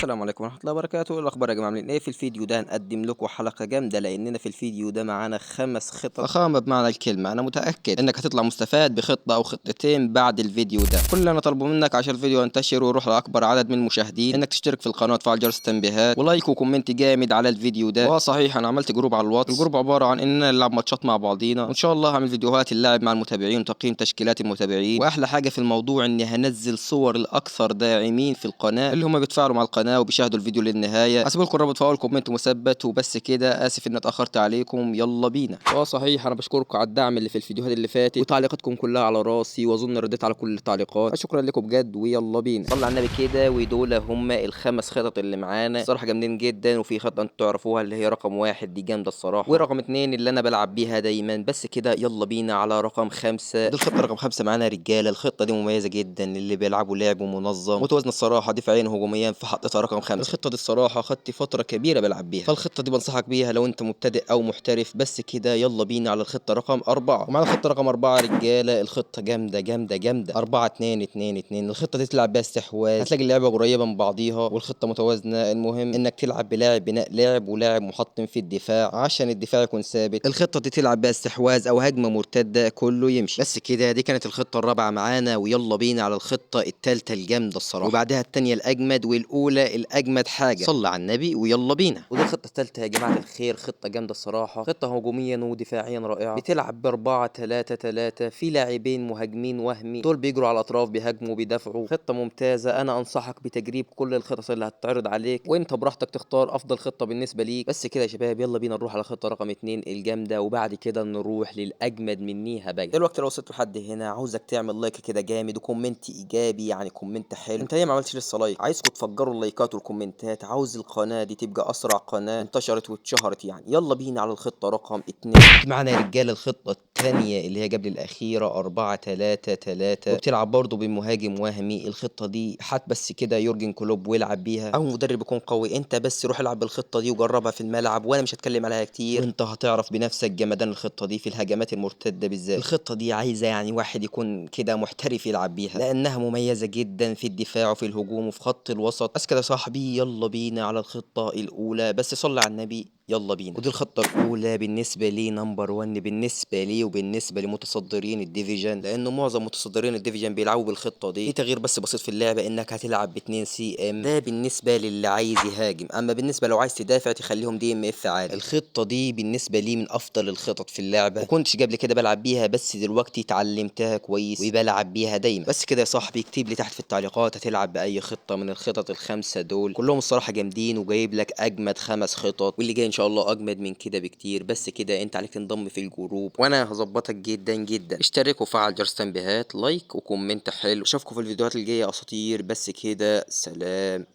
السلام عليكم ورحمة الله وبركاته. إيه الأخبار يا جماعة؟ عاملين إيه؟ في الفيديو ده هنقدم لكم حلقة جامدة، لأننا في الفيديو ده معانا 5 خطط فخامة بمعنى الكلمة. أنا متأكد إنك هتطلع مستفاد بخطة أو خطتين بعد الفيديو ده. كل اللي أنا طالبه منك عشان الفيديو ينتشر ويروح لأكبر عدد من المشاهدين إنك تشترك في القناة وتفعل جرس التنبيهات ولايك وكومنت جامد على الفيديو ده. صحيح أنا عملت جروب على الواتس، الجروب عبارة عن إننا نلعب ماتشات مع بعضينا، وإن شاء الله هعمل فيديوهات اللعب مع المتابعين وتقييم تشكيلات المتابعين. وأحلى حاجة في الموضوع إني هنزل صور الأكثر داعمين في القناة اللي هم بيتفاعلوا مع القناة وبيشاهدوا الفيديو للنهاية. هسيب لكم الرابط فوق الكومنت مثبت وبس كده. اسف اني اتاخرت عليكم، يلا بينا. صحيح انا بشكركم على الدعم اللي في الفيديوهات اللي فاتت وتعليقاتكم كلها على راسي، واظن رديت على كل التعليقات، شكرا لكم بجد. ويلا بينا صلي على النبي كده. ودول هم الخمس خطط اللي معانا، الصراحه جامدين جدا. وفي خطه انتوا تعرفوها اللي هي رقم 1 دي جامده الصراحه، ورقم 2 اللي انا بلعب بيها دايما. بس كده يلا بينا على رقم 5. دي الخطه رقم 5 معانا رجاله. الخطه دي مميزه جدا اللي بيلعبوا لعب منظم متوازن الصراحه، دفاعيا هجوميا، فحطيتها رقم 5. الخطه دي الصراحه خدت فتره كبيره بلعب بيها، فالخطه دي بنصحك بيها لو انت مبتدئ او محترف. بس كده يلا بينا على الخطه رقم 4. ومع الخطه رقم 4 رجاله الخطه جامده جامده جامده. 4 2 2 2. الخطه دي تلعب بيها استحواذ، هتلاقي اللعبه قريبه من بعضيها والخطه متوازنه. المهم انك تلعب بلاعب بناء لعب ولاعب محطم في الدفاع عشان الدفاع يكون ثابت. الخطه دي تلعب بيها استحواذ او هجمه مرتده، كله يمشي. بس كده دي كانت الخطه الرابعه معانا. ويلا بينا على الخطه الثالثه الجامده الصراحه، وبعدها الثانيه الاجمد والاولى الاجمد حاجه. صلى على النبي ويلا بينا. ودي الخطه الثالثه يا جماعه الخير، خطه جامده الصراحه، خطه هجوميا ودفاعيا رائعه. بتلعب ب 4 3 3 في لاعبين مهاجمين وهمي، دول بيجروا على الاطراف بيهاجموا بيدافعوا. خطه ممتازه، انا انصحك بتجريب كل الخطط اللي هتتعرض عليك، وانت براحتك تختار افضل خطه بالنسبه ليك. بس كده يا شباب يلا بينا نروح على خطه رقم 2 الجامده، وبعد كده نروح للاجمد منيها بقى. دلوقتي لو وصلت لحد هنا عاوزك تعمل لايك كده جامد وكومنت ايجابي، يعني كومنت حلو. انت ليه ما عملتش لسه لايك؟ عايزكم تفجروا اللايكات والكومنتات، عاوز القناه دي تبقى اسرع قناه انتشرت واتشهرت يعني. يلا بينا على الخطه رقم 2. معانا يا رجاله الخطه الثانيه اللي هي قبل الاخيره 4 3 3، وبتلعب برضه بمهاجم وهمي. الخطه دي حت بس كده يورجن كلوب ويلعب بيها، او مدرب يكون قوي. انت بس روح العب بالخطه دي وجربها في الملعب، وانا مش هتكلم عليها كتير، وانت هتعرف بنفسك جمدان الخطه دي في الهجمات المرتده بالذات. الخطه دي عايزه يعني واحد يكون كده محترف يلعب بيها، لانها مميزه جدا في الدفاع وفي الهجوم وفي خط الوسط. بس كده يا صاحبي يلا بينا على الخطه الاولى، بس صلي على النبي يلا بينا. ودي الخطه الاولى بالنسبه لي نمبر 1 بالنسبه لي وبالنسبه لمتصدرين الديفيجن، لانه معظم متصدرين الديفيجن بيلعبوا بالخطه دي. في تغيير بس بسيط في اللعبه، انك هتلعب ب 2 سي ام، ده بالنسبه للي عايز يهاجم. اما بالنسبه لو عايز تدافع تخليهم دي ام اف عادي. الخطه دي بالنسبه لي من افضل الخطط في اللعبه، وكنتش قبل كده بلعب بيها، بس دلوقتي اتعلمتها كويس وبلعب بيها دايما. بس كده يا صاحبي اكتب لي تحت في التعليقات هتلعب باي خطه من الخطط الخمسه دول. كلهم الصراحه جامدين، وجايب لك اجمد 5 خطط، واللي جاي ان شاء الله اجمد من كده بكتير. بس كده انت عليك تنضم في الجروب وانا هظبطك جدا جدا. اشترك وفعل جرس تنبيهات، لايك وكومنت حلو. اشوفكم في الفيديوهات الجايه اساطير. بس كده سلام.